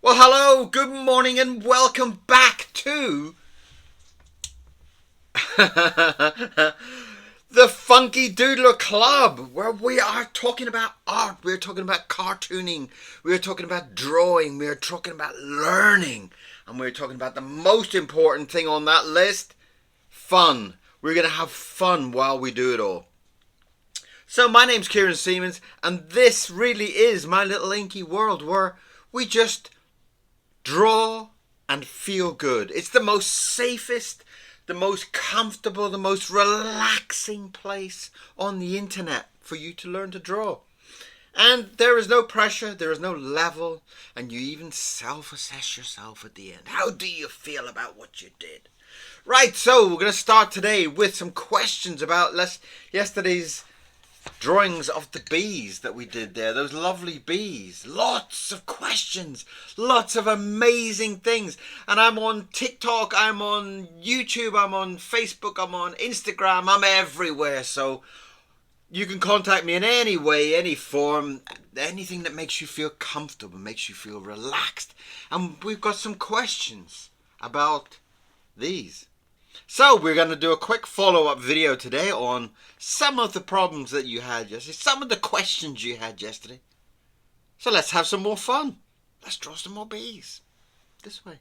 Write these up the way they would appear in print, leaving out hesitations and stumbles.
Well, hello, good morning, and welcome back to the Funky Doodler Club, where we are talking about art, we're talking about cartooning, we're talking about drawing, we're talking about learning, and we're talking about the most important thing on that list, fun. We're going to have fun while we do it all. So my name's Kieran Siemens, and this really is my little inky world where we just draw and feel good. It's the most safest, the most comfortable, the most relaxing place on the internet for you to learn to draw. And there is no pressure, there is no level, and you even self-assess yourself at the end. How do you feel about what you did? Right, so we're going to start today with some questions about yesterday's drawings of the bees that we did there, those lovely bees. Lots of questions, lots of amazing things. And I'm on TikTok, I'm on YouTube, I'm on Facebook, I'm on Instagram, I'm everywhere. So you can contact me in any way, any form, anything that makes you feel comfortable, makes you feel relaxed. And we've got some questions about these. So we're going to do a quick follow-up video today on some of the problems that you had yesterday, some of the questions you had yesterday. So let's have some more fun. Let's draw some more bees. This way.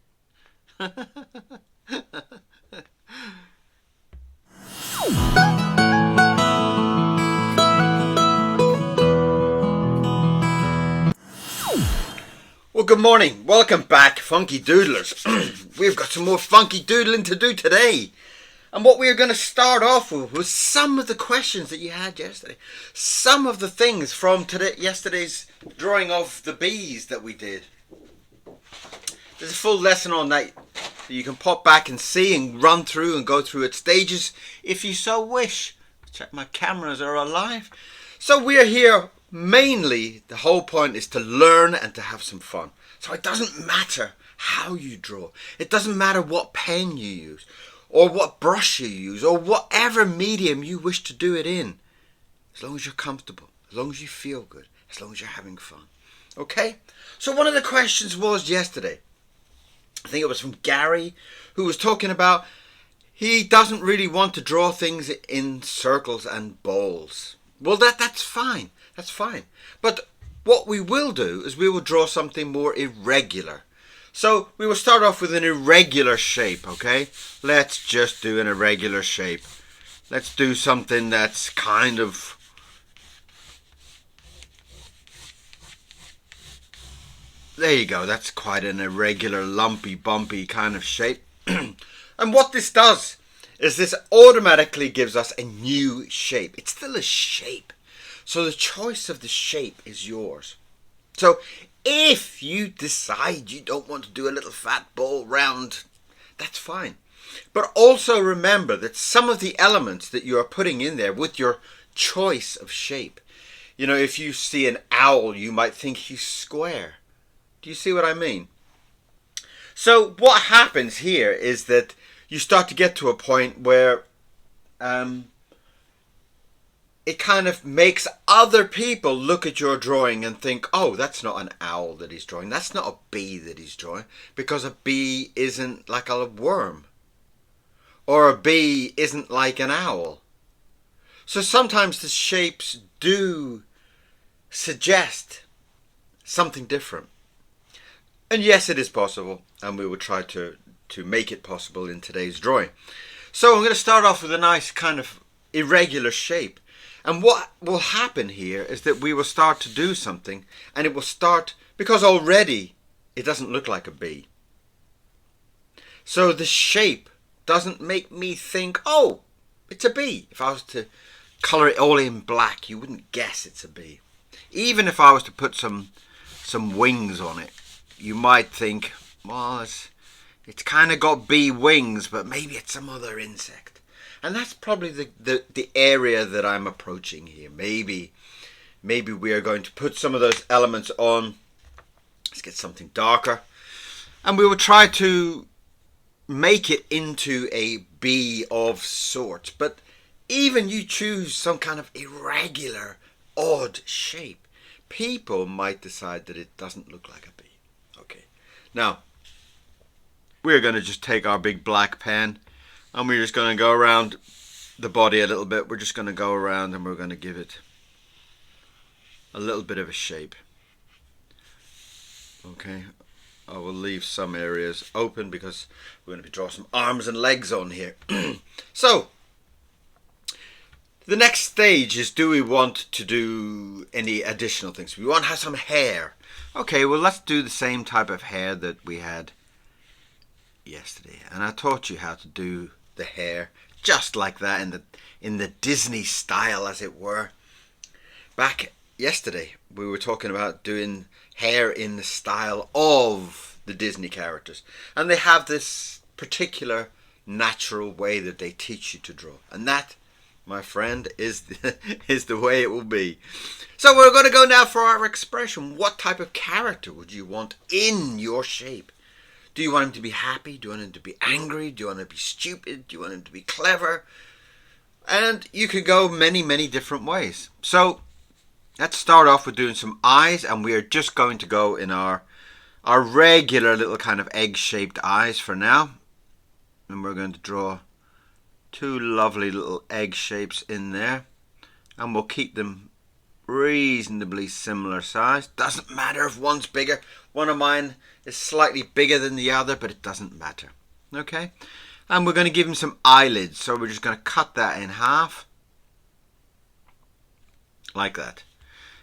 Well, good morning. Welcome back, Funky Doodlers. We've got some more funky doodling to do today. And what we're going to start off with was some of the questions that you had yesterday. Some of the things from yesterday's drawing of the bees that we did. There's a full lesson on that you can pop back and see and run through and go through its stages if you so wish. Check my cameras are alive. So we're here mainly, the whole point is to learn and to have some fun. So it doesn't matter how you draw. It doesn't matter what pen you use, or what brush you use, or whatever medium you wish to do it in. As long as you're comfortable, as long as you feel good, as long as you're having fun. Okay? So one of the questions was yesterday, I think it was from Gary, who was talking about he doesn't really want to draw things in circles and balls. Well, that's fine. That's fine. But what we will do is we will draw something more irregular. So we will start off with an irregular shape, okay? Let's just do an irregular shape. Let's do something that's kind of... There you go. That's quite an irregular, lumpy, bumpy kind of shape. And what this does is this automatically gives us a new shape. It's still a shape. So the choice of the shape is yours. So if you decide you don't want to do a little fat ball round, that's fine. But also remember that some of the elements that you are putting in there with your choice of shape, you know, if you see an owl, you might think he's square. Do you see what I mean? So what happens here is that you start to get to a point where it kind of makes other people look at your drawing and think, oh, that's not an owl that he's drawing. That's not a bee that he's drawing. Because a bee isn't like a worm. Or a bee isn't like an owl. So sometimes the shapes do suggest something different. And yes, it is possible. And we will try to make it possible in today's drawing. So I'm going to start off with a nice kind of irregular shape. And what will happen here is that we will start to do something, and it will start, because already it doesn't look like a bee. So the shape doesn't make me think, oh, it's a bee. If I was to colour it all in black, you wouldn't guess it's a bee. Even if I was to put some wings on it, you might think, well, it's kind of got bee wings, but maybe it's some other insect. And that's probably the area that I'm approaching here. Maybe we are going to put some of those elements on. Let's get something darker. And we will try to make it into a bee of sorts. But even you choose some kind of irregular, odd shape, people might decide that it doesn't look like a bee. Okay, Now, we're going to just take our big black pen and we're just going to go around the body a little bit. We're just going to go around and we're going to give it a little bit of a shape. Okay, I will leave some areas open because we're going to be drawing some arms and legs on here. So, the next stage is, do we want to do any additional things? We want to have some hair. Okay, well let's do the same type of hair that we had yesterday. And I taught you how to do the hair just like that in the Disney style, as it were. Back yesterday we were talking about doing hair in the style of the Disney characters. And they have this particular natural way that they teach you to draw. And that, my friend, is the way it will be. So we're going to go now for our expression. What type of character would you want in your shape? Do you want him to be happy? Do you want him to be angry? Do you want him to be stupid? Do you want him to be clever? And you could go many, many different ways. So let's start off with doing some eyes, and we are just going to go in our regular little kind of egg-shaped eyes for now. And we're going to draw two lovely little egg shapes in there, and we'll keep them reasonably similar size. Doesn't matter if one's bigger. One of mine is slightly bigger than the other, but it doesn't matter. Okay, and we're going to give him some eyelids, so we're just going to cut that in half like that.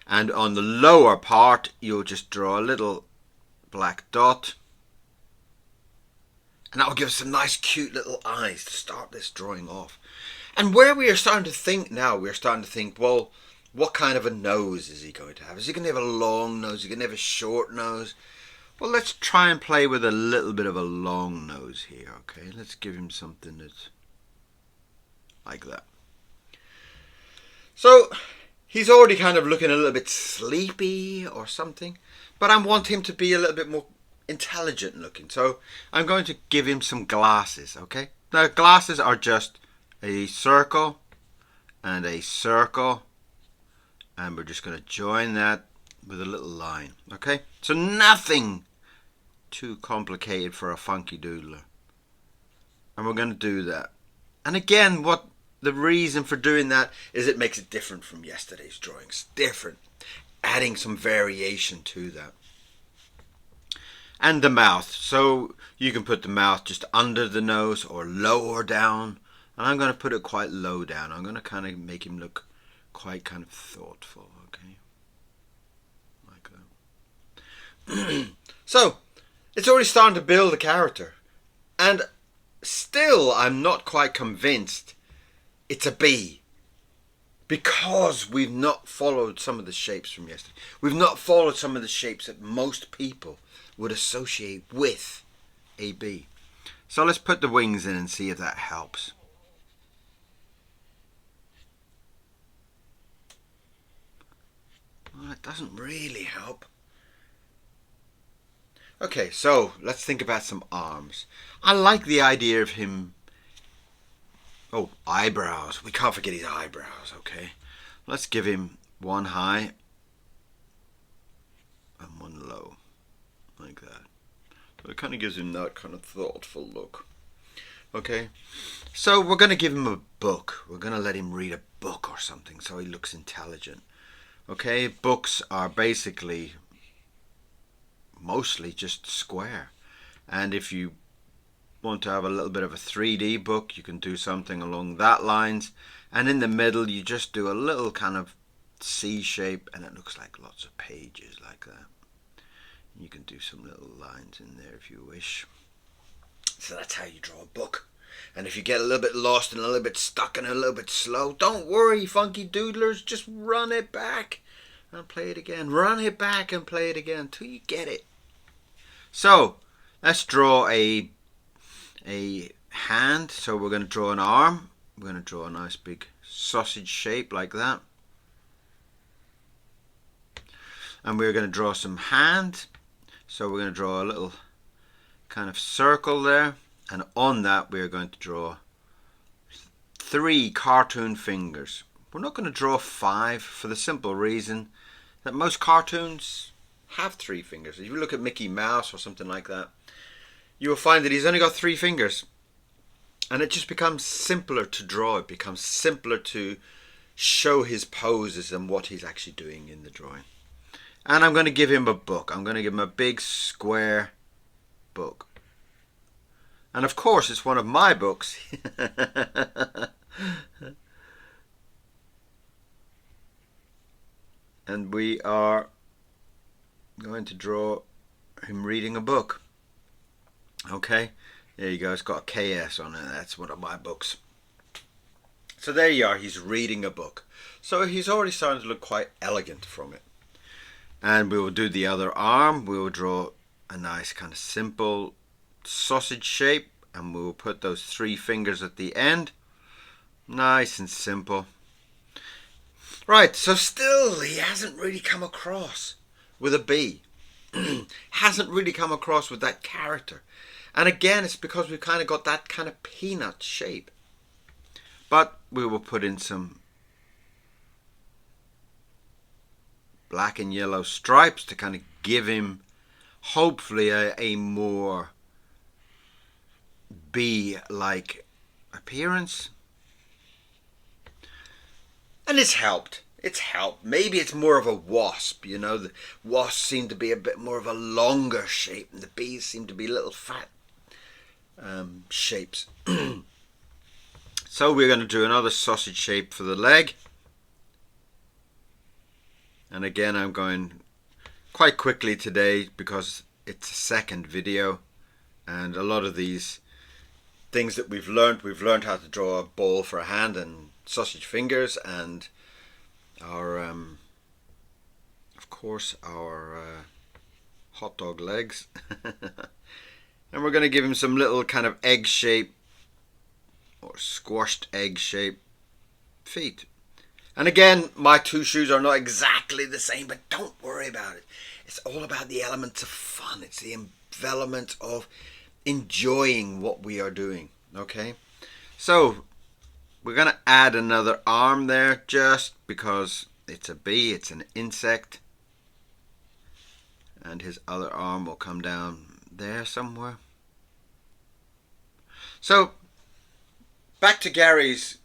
And on the lower part you'll just draw a little black dot, and that will give us some nice cute little eyes to start this drawing off. And where we are starting to think now, we're starting to think, well, what kind of a nose is he going to have? Is he going to have a long nose? Is he going to have a short nose? Well, let's try and play with a little bit of a long nose here, okay? Let's give him something that's like that. So he's already kind of looking a little bit sleepy or something, but I want him to be a little bit more intelligent looking. So I'm going to give him some glasses, okay? Now glasses are just a circle and a circle, and we're just going to join that with a little line, okay? So nothing too complicated for a funky doodler. And we're going to do that. And again, what the reason for doing that is it makes it different from yesterday's drawings. Different. Adding some variation to that. And the mouth. So you can put the mouth just under the nose or lower down. And I'm going to put it quite low down. I'm going to kind of make him look quite kind of thoughtful. Okay. Like that. So it's already starting to build a character. And still I'm not quite convinced it's a bee, because we've not followed some of the shapes from yesterday. We've not followed some of the shapes that most people would associate with a bee. So let's put the wings in and see if that helps. Well, it doesn't really help. Okay, so let's think about some arms. I like the idea of him. Oh, eyebrows. We can't forget his eyebrows, okay? Let's give him one high and one low, like that. So it kind of gives him that kind of thoughtful look. Okay, so we're going to give him a book. We're going to let him read a book or something so he looks intelligent. Okay, books are basically mostly just square. And if you want to have a little bit of a 3D book, you can do something along that lines, and in the middle you just do a little kind of C shape and it looks like lots of pages like that. You can do some little lines in there if you wish. So that's how you draw a book. And if you get a little bit lost and a little bit stuck and a little bit slow, don't worry, funky doodlers, just run it back and play it again. Run it back and play it again till you get it. So let's draw a hand. So we're going to draw an arm. We're going to draw a nice big sausage shape like that. And we're going to draw some hand. So we're going to draw a little kind of circle there. And on that we're going to draw 3 cartoon fingers. We're not going to draw 5 for the simple reason that most cartoons have 3 fingers. If you look at Mickey Mouse or something like that, you will find that he's only got 3 fingers. And it just becomes simpler to draw. It becomes simpler to show his poses and what he's actually doing in the drawing. And I'm going to give him a book. I'm going to give him a big square book. And of course, it's one of my books. And we are going to draw him reading a book. Okay, there you go. It's got a KS on it. That's one of my books. So there you are. He's reading a book. So he's already starting to look quite elegant from it. And we will do the other arm. We will draw a nice kind of simple sausage shape. And we will put those 3 fingers at the end. Nice and simple. Right, so still he hasn't really come across with a B. Hasn't really come across with that character. And again, it's because we've kind of got that kind of peanut shape. But we will put in some black and yellow stripes to kind of give him hopefully a more bee-like appearance. And it's helped. It's helped. Maybe it's more of a wasp, you know. The wasps seem to be a bit more of a longer shape, and the bees seem to be little fat shapes. So we're going to do another sausage shape for the leg. And again, I'm going quite quickly today because it's a second video. And a lot of these things that we've learned how to draw a ball for a hand and sausage fingers, and our of course our hot dog legs. And we're going to give him some little kind of egg shape or squashed egg shape feet. And again, my 2 shoes are not exactly the same, but don't worry about it. It's all about the elements of fun. It's the envelopment of enjoying what we are doing. Okay, so we're going to add another arm there just because it's a bee, it's an insect. And his other arm will come down there somewhere. So back to Gary's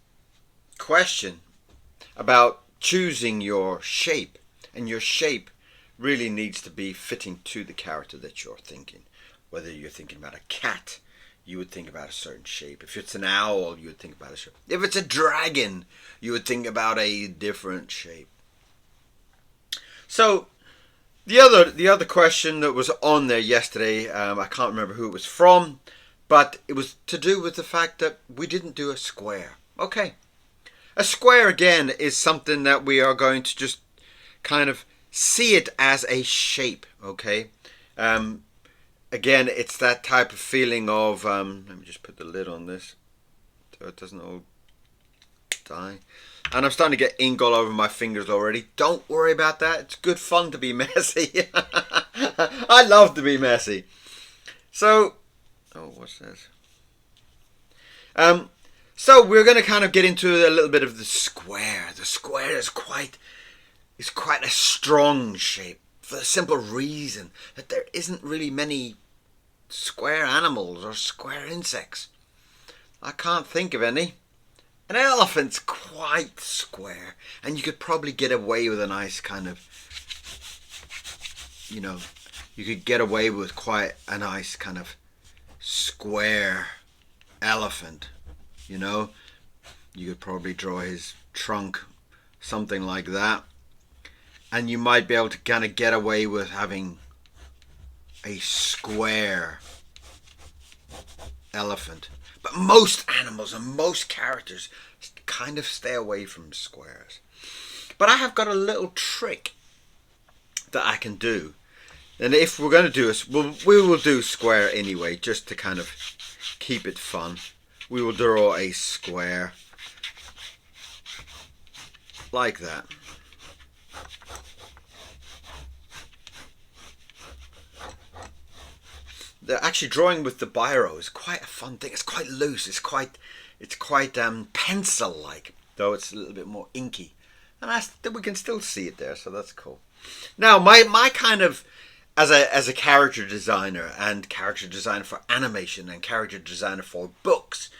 question about choosing your shape. And your shape really needs to be fitting to the character that you're thinking. Whether you're thinking about a cat, you would think about a certain shape. If it's an owl, you would think about a shape. If it's a dragon, you would think about a different shape. So the other question that was on there yesterday, I can't remember who it was from, but it was to do with the fact that we didn't do a square. Okay, a square again is something that we are going to just kind of see it as a shape. Okay. Again, it's that type of feeling of, let me just put the lid on this so it doesn't all die. And I'm starting to get ink all over my fingers already. Don't worry about that. It's good fun to be messy. I love to be messy. So, oh, what's this? So we're going to kind of get into a little bit of the square. The square is quite a strong shape. For the simple reason that there isn't really many square animals or square insects. I can't think of any. An elephant's quite square, and you could probably get away with a nice kind of, you know, you could get away with quite a nice kind of square elephant, you know. You could probably draw his trunk, something like that. And you might be able to kind of get away with having a square elephant. But most animals and most characters kind of stay away from squares. But I have got a little trick that I can do. And if we're going to do this, we will do square anyway, just to kind of keep it fun. We will draw a square like that. Actually, drawing with the biro is quite a fun thing. It's quite loose. It's quite pencil-like, though it's a little bit more inky. And we can still see it there, so that's cool. Now, my kind of, as a character designer and character designer for animation and character designer for books,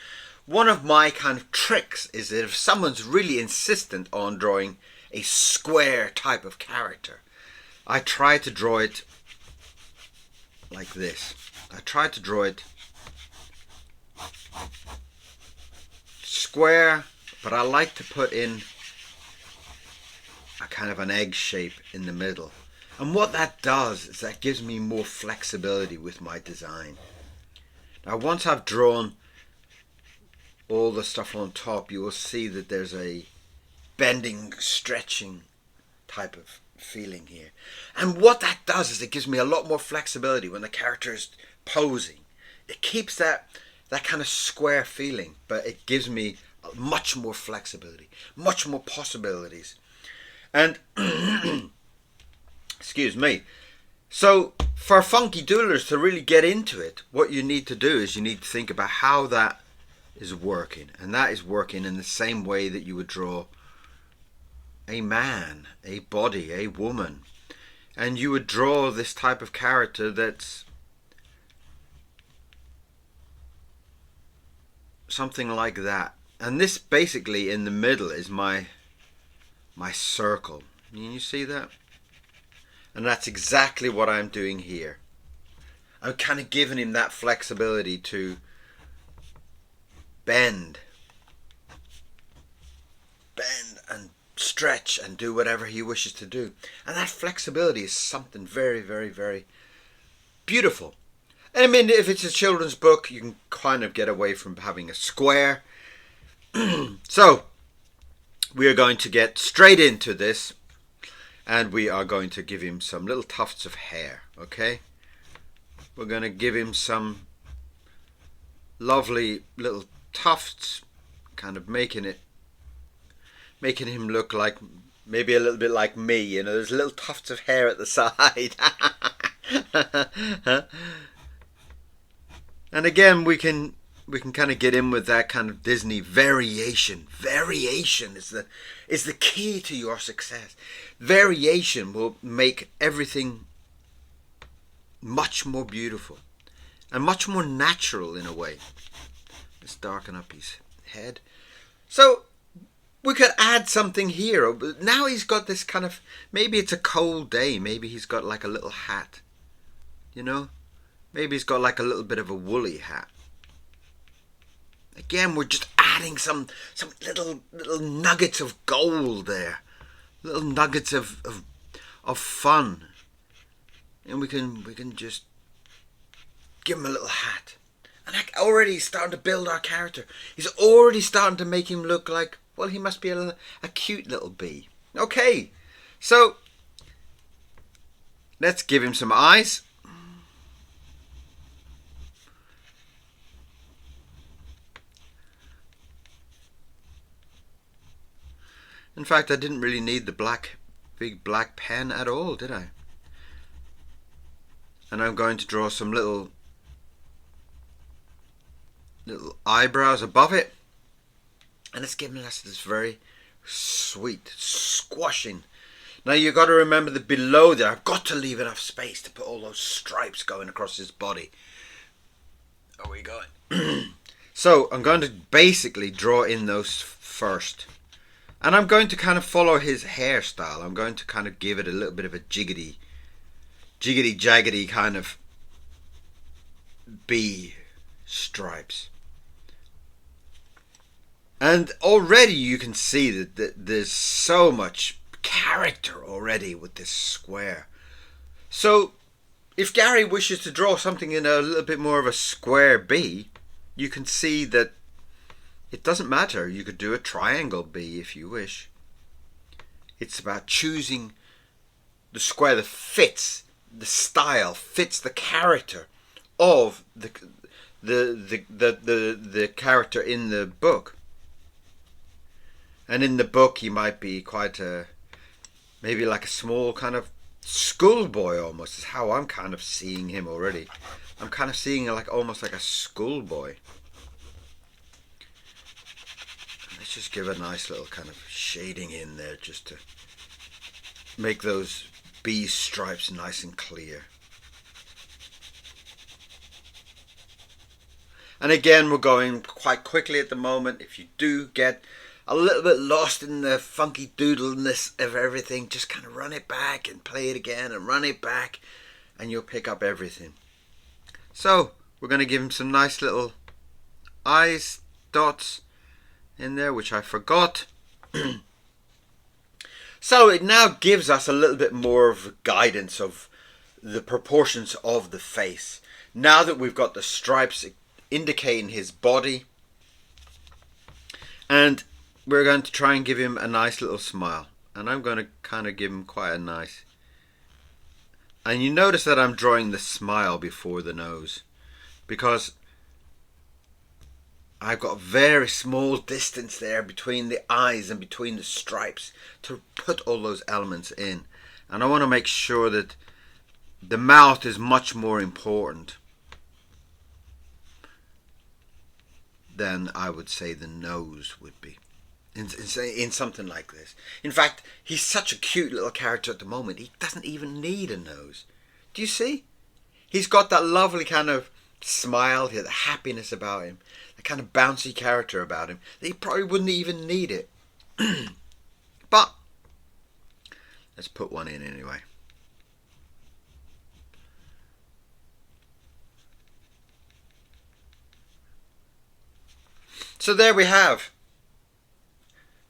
one of my kind of tricks is that if someone's really insistent on drawing a square type of character, I try to draw it like this. I try to draw it square, but I like to put in a kind of an egg shape in the middle. And what that does is that gives me more flexibility with my design. Now, once I've drawn all the stuff on top, you will see that there's a bending, stretching type of feeling here. And what that does is it gives me a lot more flexibility when the character is posing. It keeps that kind of square feeling, but it gives me much more flexibility, much more possibilities. And excuse me. So for funky doodlers to really get into it, what you need to do is you need to think about how that is working. And that is working in the same way that you would draw a man, a body, a woman. And you would draw this type of character that's something like that. And this basically in the middle is my circle. Can you see that? And that's exactly what I'm doing here. I'm kind of giving him that flexibility to bend and stretch and do whatever he wishes to do. And that flexibility is something very, very, very beautiful. And I mean, if it's a children's book, you can kind of get away from having a square. So we are going to get straight into this, and we are going to give him some little tufts of hair. Okay, we're going to give him some lovely little tufts, kind of making him look like maybe a little bit like me. You know, there's little tufts of hair at the side. And again, we can kind of get in with that kind of Disney variation. Variation is the key to your success. Variation will make everything much more beautiful and much more natural in a way. Let's darken up his head. So we could add something here. Now he's got this kind of, maybe it's a cold day. Maybe he's got like a little hat, you know. Maybe he's got like a little bit of a woolly hat. Again, we're just adding some little nuggets of gold there, little nuggets of fun, and we can just give him a little hat. And already starting to build our character. He's already starting to make him look like, well, he must be a cute little bee. Okay, so let's give him some eyes. In fact, I didn't really need the big black pen at all, did I? And I'm going to draw some little eyebrows above it. And it's giving us this very sweet squashing. Now you've got to remember that below there, I've got to leave enough space to put all those stripes going across his body. Are we going? So I'm going to basically draw in those first. And I'm going to kind of follow his hairstyle. I'm going to kind of give it a little bit of a jiggity jaggedy kind of bee stripes. And already you can see that there's so much character already with this square. So if Gary wishes to draw something in a little bit more of a square bee, you can see that it doesn't matter. You could do a triangle bee if you wish. It's about choosing the square that fits the style, fits the character of the character in the book. And in the book, he might be quite maybe like a small kind of schoolboy almost. Is how I'm kind of seeing him already. I'm kind of seeing like almost like a schoolboy. Let's just give a nice little kind of shading in there just to make those bee stripes nice and clear. And again, we're going quite quickly at the moment. If you do get a little bit lost in the funky doodleness of everything, just kind of run it back and play it again and run it back, and you'll pick up everything. So we're going to give him some nice little eyes dots in there, which I forgot. So it now gives us a little bit more of guidance of the proportions of the face. Now that we've got the stripes indicating his body, and we're going to try and give him a nice little smile, and I'm going to kind of give him quite a nice, and you notice that I'm drawing the smile before the nose because I've got a very small distance there between the eyes and between the stripes to put all those elements in, and I want to make sure that the mouth is much more important than I would say the nose would be in something like this. In fact, he's such a cute little character at the moment, he doesn't even need a nose. Do you see? He's got that lovely kind of smile here, the happiness about him, the kind of bouncy character about him, that he probably wouldn't even need it. But let's put one in anyway. So there we have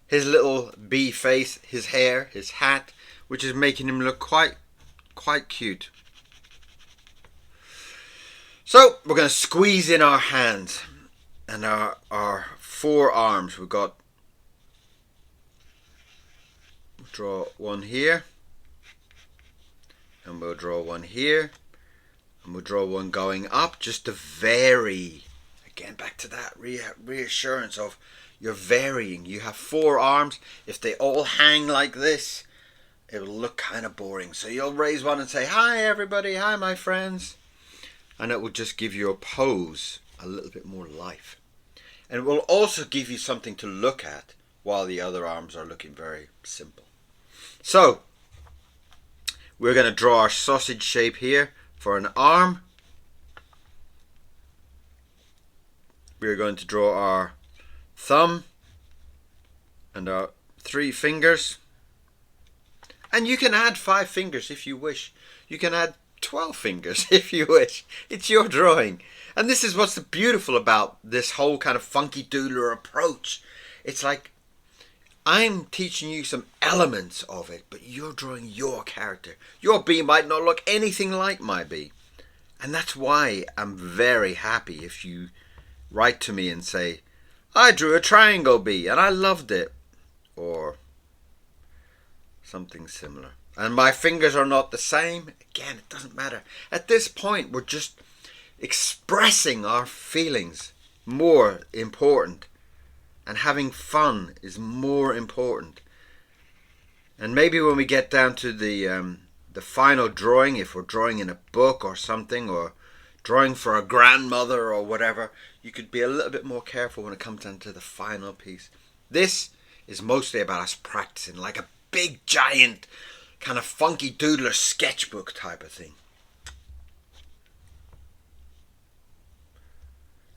his little bee face, his hair, his hat, which is making him look quite cute. So we're going to squeeze in our hands and our forearms. We've got, draw one here, and we'll draw one here, and we'll draw one going up just to vary. Again, back to that reassurance of you're varying. You have four arms. If they all hang like this, it will look kind of boring. So you'll raise one and say, hi everybody, hi my friends. And it will just give your pose a little bit more life. And it will also give you something to look at while the other arms are looking very simple. So we're going to draw our sausage shape here for an arm. We're going to draw our thumb and our 3 fingers. And you can add 5 fingers if you wish. You can add 12 fingers if you wish. It's your drawing. And this is what's beautiful about this whole kind of funky doodler approach. It's like I'm teaching you some elements of it, but you're drawing your character. Your bee might not look anything like my bee. And that's why I'm very happy if you write to me and say, I drew a triangle bee and I loved it, or something similar. And my fingers are not the same. Again, it doesn't matter. At this point, we're just expressing our feelings more important. And having fun is more important. And maybe when we get down to the final drawing, if we're drawing in a book or something, or drawing for a grandmother or whatever, you could be a little bit more careful when it comes down to the final piece. This is mostly about us practicing, like a big giant kind of funky doodler sketchbook type of thing.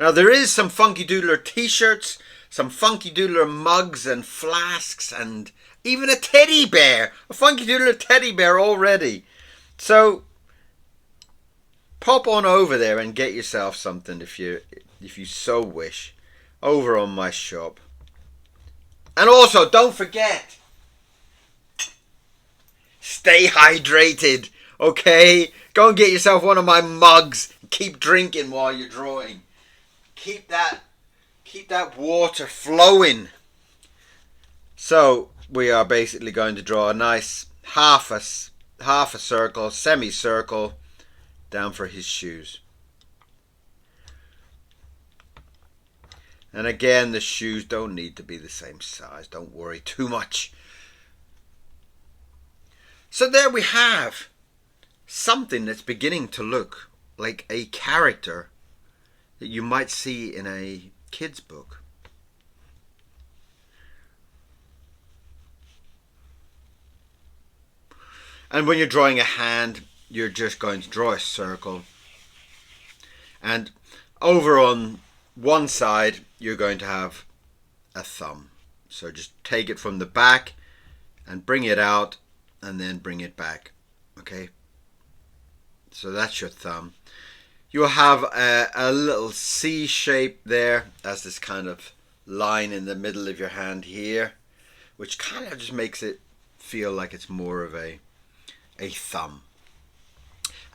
Now there is some funky doodler t-shirts, some funky doodler mugs and flasks, and even a teddy bear, a funky doodler teddy bear already. So pop on over there and get yourself something if you so wish, over on my shop. And also, don't forget, stay hydrated, okay? Go and get yourself one of my mugs. Keep drinking while you're drawing. Keep that water flowing. So we are basically going to draw a nice half a circle, semicircle down for his shoes. And again, the shoes don't need to be the same size. Don't worry too much. So there we have something that's beginning to look like a character that you might see in a kid's book. And when you're drawing a hand, you're just going to draw a circle. And over on one side, you're going to have a thumb. So just take it from the back and bring it out and then bring it back. Okay? So that's your thumb. You'll have a little C shape there as this kind of line in the middle of your hand here, which kind of just makes it feel like it's more of a thumb.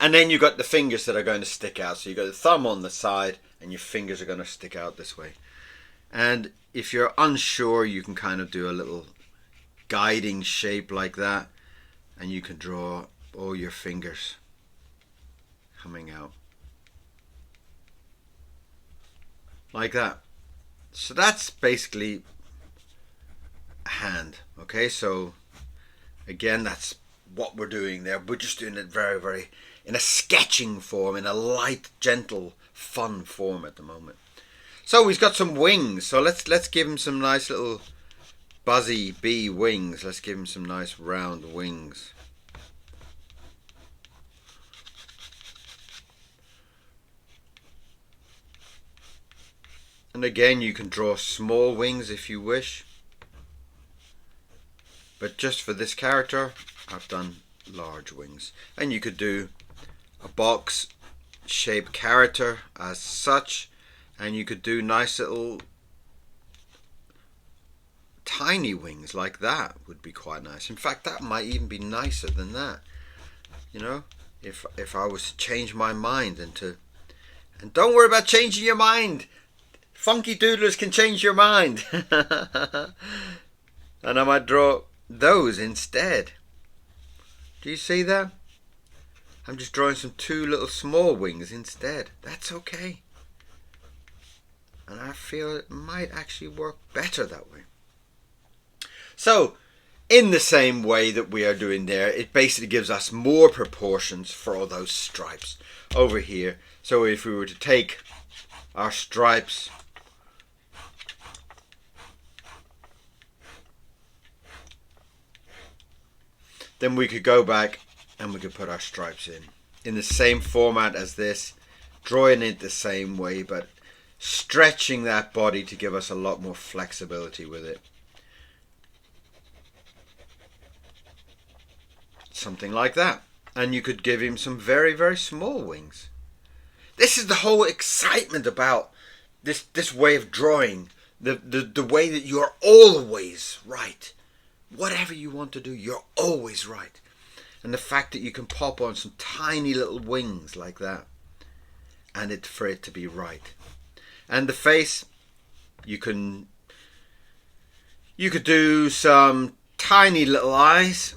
And then you've got the fingers that are going to stick out. So you've got the thumb on the side and your fingers are going to stick out this way. And if you're unsure, you can kind of do a little guiding shape like that. And you can draw all your fingers coming out. Like that. So that's basically a hand. Okay, so again, that's what we're doing there. We're just doing it very, very in a sketching form, in a light, gentle, fun form at the moment. So he's got some wings. So let's give him some nice little buzzy bee wings. Let's give him some nice round wings. And again, you can draw small wings if you wish. But just for this character, I've done large wings. And you could do a box shaped character as such. And you could do nice little tiny wings like that would be quite nice. In fact, that might even be nicer than that. You know, if I was to change my mind and don't worry about changing your mind. Funky doodlers can change your mind. And I might draw those instead. Do you see that? I'm just drawing some two little small wings instead. That's okay. And I feel it might actually work better that way. So, in the same way that we are doing there, it basically gives us more proportions for all those stripes over here. So if we were to take our stripes then we could go back and we could put our stripes in the same format as this, drawing it the same way, but stretching that body to give us a lot more flexibility with it. Something like that. And you could give him some very, very small wings. This is the whole excitement about this way of drawing. The way that you're always right. Whatever you want to do, you're always right. And the fact that you can pop on some tiny little wings like that, and for it to be right. And the face, you could do some tiny little eyes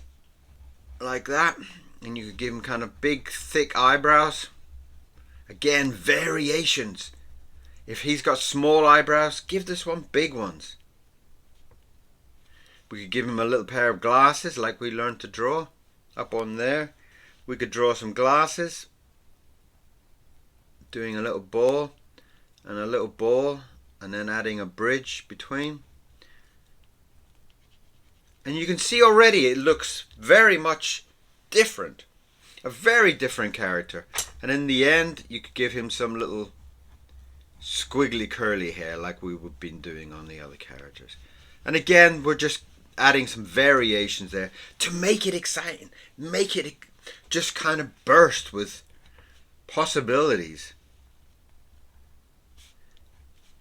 like that, and you could give him kind of big, thick eyebrows. Again, variations. If he's got small eyebrows, give this one big ones. We could give him a little pair of glasses like we learned to draw up on there. We could draw some glasses, doing a little ball and a little ball, and then adding a bridge between. And you can see already it looks very much different. A very different character. And in the end, you could give him some little squiggly curly hair like we've been doing on the other characters. And again, we're just adding some variations there to make it exciting. Make it just kind of burst with possibilities.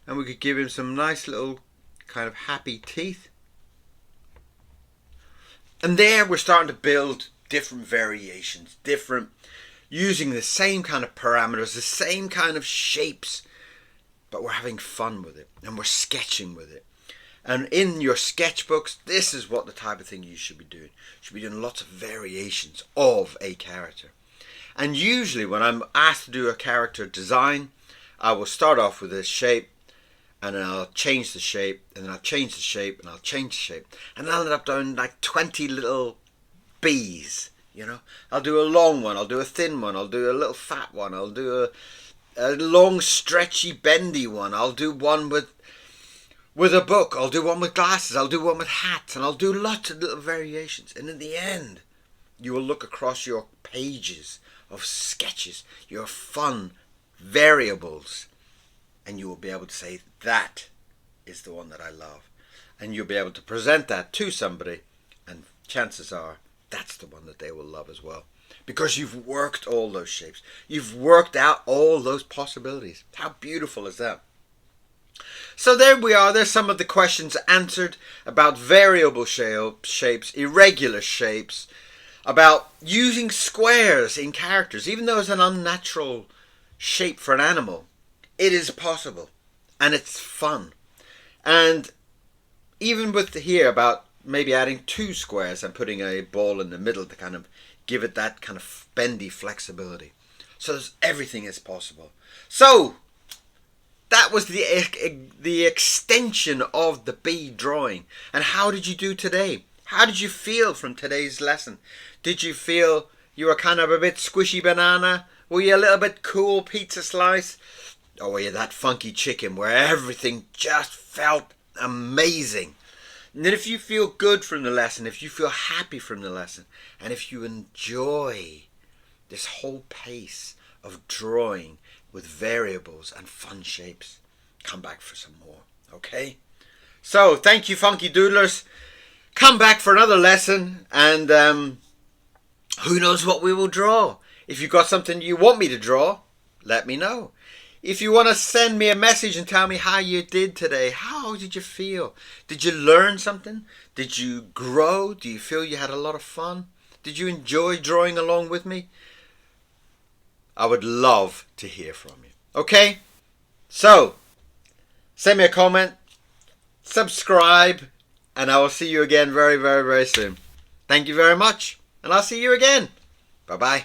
And we could give him some nice little kind of happy teeth. And there we're starting to build different variations, using the same kind of parameters, the same kind of shapes, but we're having fun with it and we're sketching with it. And in your sketchbooks, this is what the type of thing you should be doing. You should be doing lots of variations of a character. And usually when I'm asked to do a character design, I will start off with a shape, and then I'll change the shape, and then I'll change the shape, and I'll change the shape. And I'll end up doing like 20 little bees, you know. I'll do a long one, I'll do a thin one, I'll do a little fat one, I'll do a long stretchy bendy one, I'll do one with a book, I'll do one with glasses, I'll do one with hats, and I'll do lots of little variations. And in the end, You will look across your pages of sketches, your fun variables, and you will be able to say, that is the one that I love. And you'll be able to present that to somebody, and chances are that's the one that they will love as well. Because you've worked all those shapes. You've worked out all those possibilities. How beautiful is that? So there we are. There's some of the questions answered about variable shapes, irregular shapes, about using squares in characters. Even though it's an unnatural shape for an animal, it is possible. And it's fun. And even with here about maybe adding 2 squares and putting a ball in the middle to kind of give it that kind of bendy flexibility. So everything is possible. So that was the extension of the bee drawing. And how did you do today? How did you feel from today's lesson? Did you feel you were kind of a bit squishy banana? Were you a little bit cool pizza slice? Or were you that funky chicken where everything just felt amazing? And then if you feel good from the lesson, if you feel happy from the lesson, and if you enjoy this whole pace of drawing with variables and fun shapes, come back for some more, okay? So, thank you, Funky Doodlers. Come back for another lesson, and who knows what we will draw. If you've got something you want me to draw, let me know. If you want to send me a message and tell me how you did today, how did you feel? Did you learn something? Did you grow? Do you feel you had a lot of fun? Did you enjoy drawing along with me? I would love to hear from you. Okay? So, send me a comment, subscribe, and I will see you again very, very, very soon. Thank you very much, and I'll see you again. Bye-bye.